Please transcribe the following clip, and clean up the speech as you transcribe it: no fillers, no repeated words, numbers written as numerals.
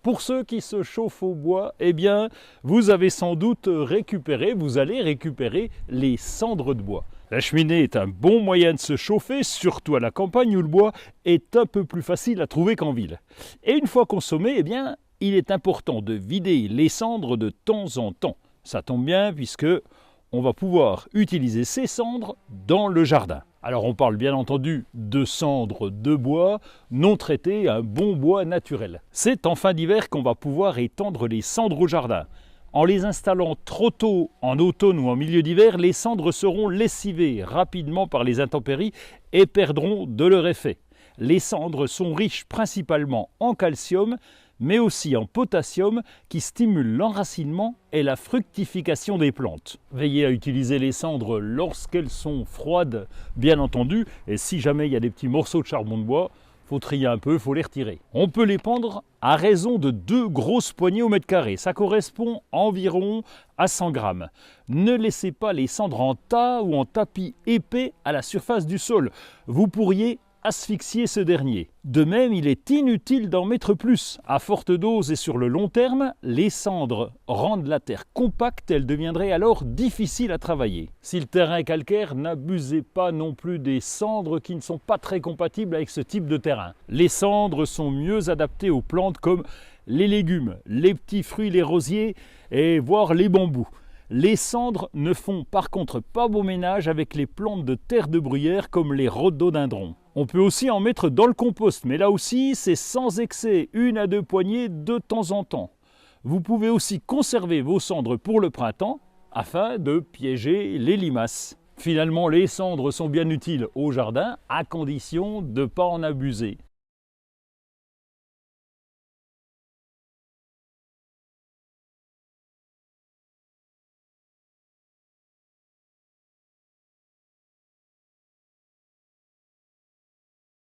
Pour ceux qui se chauffent au bois, eh bien, vous avez sans doute vous allez récupérer les cendres de bois. La cheminée est un bon moyen de se chauffer, surtout à la campagne où le bois est un peu plus facile à trouver qu'en ville. Et une fois consommé, eh bien, il est important de vider les cendres de temps en temps. Ça tombe bien puisque on va pouvoir utiliser ces cendres dans le jardin. Alors on parle bien entendu de cendres de bois non traitées, un bon bois naturel. C'est en fin d'hiver qu'on va pouvoir étendre les cendres au jardin. En les installant trop tôt en automne ou en milieu d'hiver, les cendres seront lessivées rapidement par les intempéries et perdront de leur effet. Les cendres sont riches principalement en calcium, mais aussi en potassium qui stimule l'enracinement et la fructification des plantes. Veillez à utiliser les cendres lorsqu'elles sont froides, bien entendu, et si jamais il y a des petits morceaux de charbon de bois, il faut trier un peu, il faut les retirer. On peut les pendre à raison de 2 grosses poignées au mètre carré, ça correspond environ à 100 grammes. Ne laissez pas les cendres en tas ou en tapis épais à la surface du sol, vous pourriez asphyxier ce dernier. De même, il est inutile d'en mettre plus. À forte dose et sur le long terme, les cendres rendent la terre compacte, elle deviendrait alors difficile à travailler. Si le terrain est calcaire, n'abusez pas non plus des cendres qui ne sont pas très compatibles avec ce type de terrain. Les cendres sont mieux adaptées aux plantes comme les légumes, les petits fruits, les rosiers et voire les bambous. Les cendres ne font par contre pas bon ménage avec les plantes de terre de bruyère comme les rhododendrons. On peut aussi en mettre dans le compost, mais là aussi c'est sans excès, 1 à 2 poignées de temps en temps. Vous pouvez aussi conserver vos cendres pour le printemps afin de piéger les limaces. Finalement, les cendres sont bien utiles au jardin à condition de ne pas en abuser.